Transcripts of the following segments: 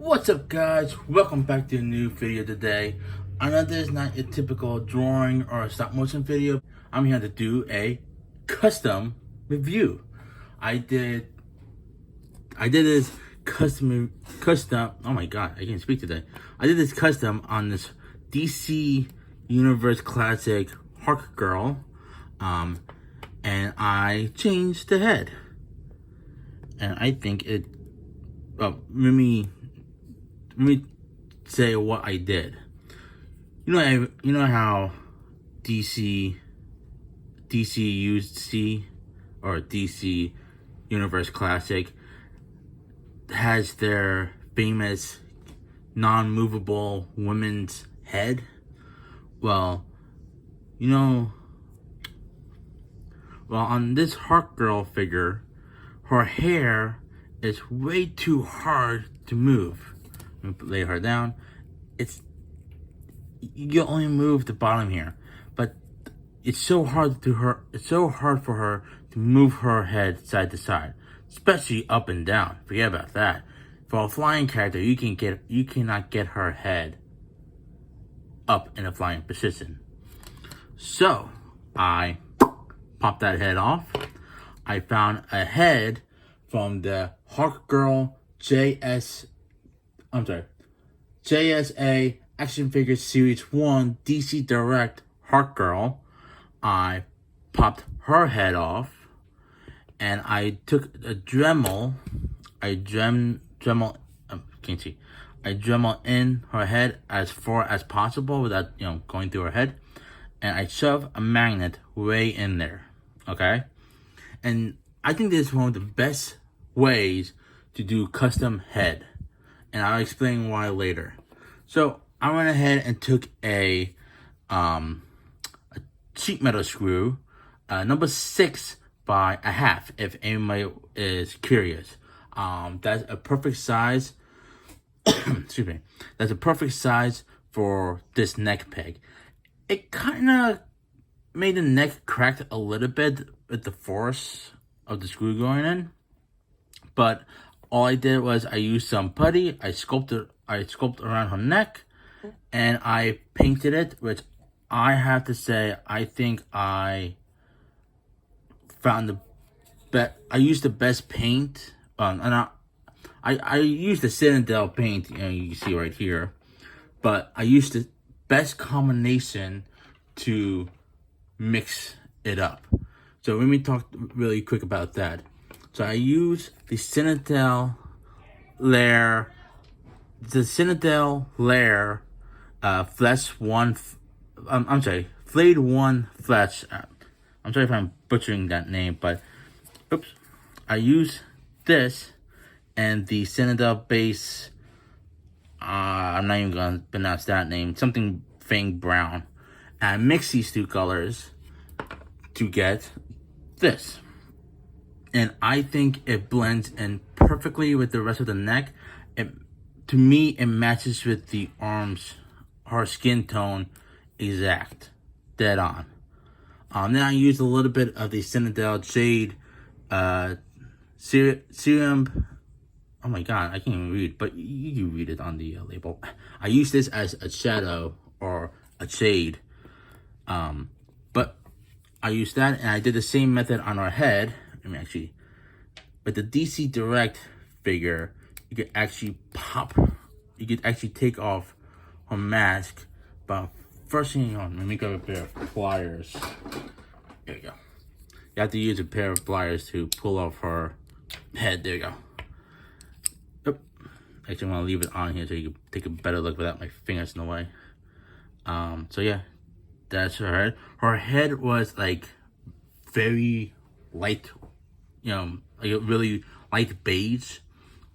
What's up, guys? Welcome back to a new video today. I know this is not a typical drawing or a stop motion video. I'm here to do a custom review. I did this custom, oh my god, I can't speak today. I did this custom on this DC Universe Classic Hawkgirl, and I changed the head. And I think it, well, let me say what I did. You know how DC UC or DC Universe Classic has their famous non-movable women's head? Well, on this Hawkgirl figure, her hair is way too hard to move. Let me lay her down. You only move the bottom here, but it's so hard for her to move her head side to side, especially up and down. Forget about that. For a flying character, you cannot get her head up in a flying position. So I popped that head off. I found a head from the Hawkgirl JSA Action Figure Series 1 DC Direct Hawkgirl. I popped her head off, and I took a Dremel. I Dremel in her head as far as possible without going through her head, and I shove a magnet way in there. Okay, and I think this is one of the best ways to do custom head, and I'll explain why later. So I went ahead and took a sheet metal screw, number 6 by a half, if anybody is curious. That's a perfect size. Excuse me. That's a perfect size for this neck peg. It kind of made the neck crack a little bit with the force of the screw going in, but all I did was I used some putty. I sculpted around her neck, and I painted it, which I have to say, I think I found I used the best paint, and I used the Citadel paint, you can see right here, but I used the best combination to mix it up. So let me talk really quick about that. So I use the Citadel layer, flesh one. Flayed one flesh. I'm sorry if I'm butchering that name, but oops. I use this and the Citadel base. I'm not even gonna pronounce that name. Something Fang Brown. And I mix these two colors to get this. And I think it blends in perfectly with the rest of the neck. To me, it matches with the arms, her skin tone, exact, dead on. Then I used a little bit of the Citadel Jade serum. Oh my god, I can't even read, but you can read it on the label. I use this as a shadow or a shade, but I used that, and I did the same method on her head. With the DC Direct figure, you could actually take off her mask. But first thing, let me grab a pair of pliers. There you go. You have to use a pair of pliers to pull off her head. There you go. Oop. Actually, I'm gonna leave it on here so you can take a better look without my fingers in the way. So yeah, that's her head. Her head was like very light, like a really light beige,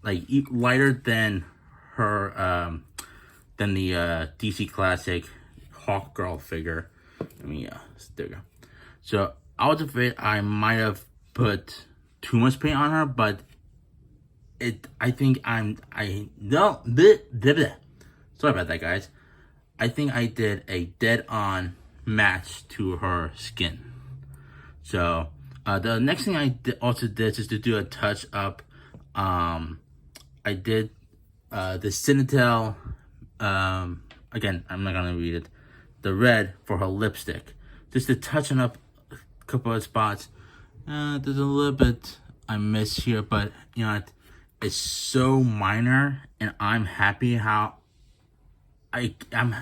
like lighter than her, than the DC Classic Hawkgirl figure. There we go. So I was afraid I might have put too much paint on her, but I think sorry about that, guys. I think I did a dead-on match to her skin. So the next thing I also did is to do a touch up. I did the Cinnatel, again, I'm not gonna read it, the red for her lipstick, just to touching up a couple of spots. There's a little bit I miss here, but you know, it's so minor, and I'm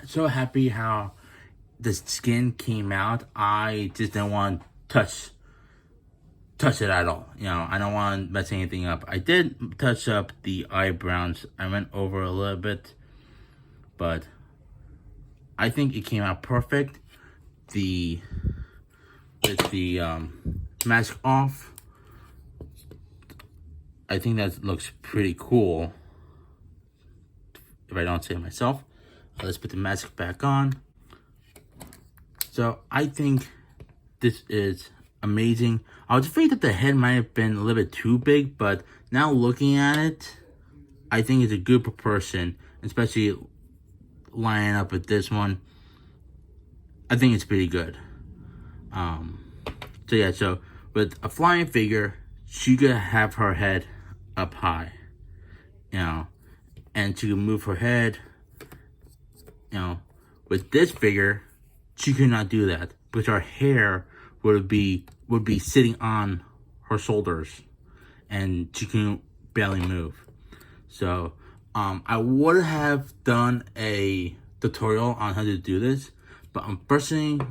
so happy how the skin came out. I just didn't want to touch it at all. You know, I don't want to mess anything up. I did touch up the eyebrows. I went over a little bit, but I think it came out perfect. With the mask off, I think that looks pretty cool, if I don't say it myself. Let's put the mask back on. So I think this is amazing. I was afraid that the head might have been a little bit too big, but now looking at it, I think it's a good proportion, especially lining up with this one. I think it's pretty good. So yeah, so with a flying figure, she could have her head up high, you know, and she can move her head, you know. With this figure, she could not do that because her hair would be sitting on her shoulders, and she can barely move. So I would have done a tutorial on how to do this, but unfortunately,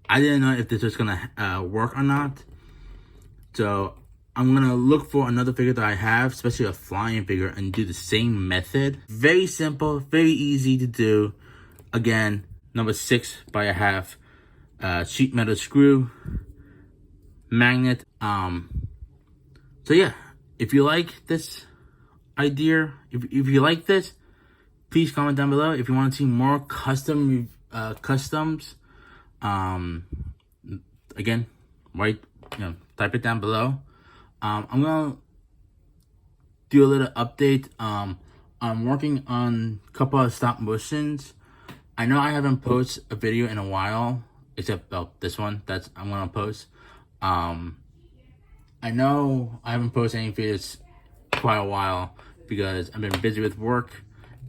I didn't know if this was gonna work or not. So I'm gonna look for another figure that I have, especially a flying figure, and do the same method. Very simple, very easy to do. Again, number 6 by a half, sheet metal screw, magnet. So yeah, if you like this idea, if you like this, please comment down below. If you want to see more customs, again, type it down below. I'm gonna do a little update. I'm working on a couple of stop motions. I know I haven't posted a video in a while, except this one that I'm gonna post. I know I haven't posted any videos quite a while because I've been busy with work,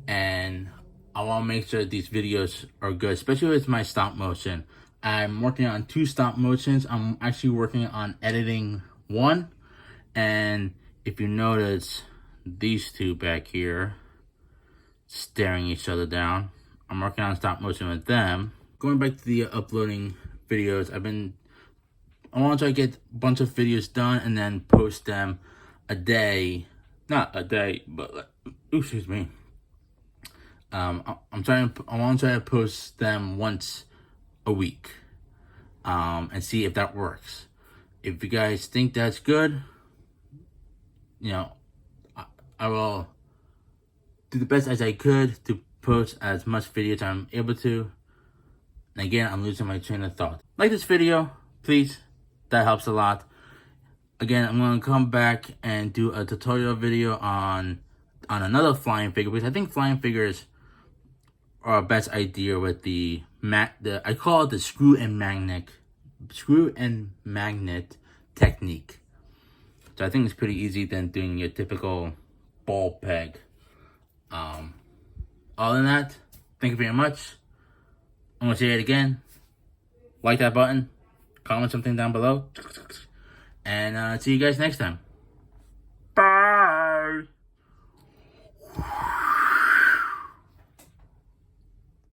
and I want to make sure these videos are good, especially with my stop motion. I'm working on 2 stop motions. I'm actually working on editing 1, and if you notice these 2 back here staring each other down, I'm working on stop motion with them. Going back to the uploading videos, I want to try to get a bunch of videos done and then post them a day. Not a day, but excuse me. I want to try to post them once a week, and see if that works. If you guys think that's good, you know, I will do the best as I could to post as much videos as I'm able to. And again, I'm losing my train of thought. Like this video, please. That helps a lot. Again, I'm going to come back and do a tutorial video on another flying figure, because I think flying figures are our best idea with I call it the screw and magnet technique. So I think it's pretty easy than doing your typical ball peg. Other than that, thank you very much. I'm going to say it again. Like that button. Comment something down below. And see you guys next time.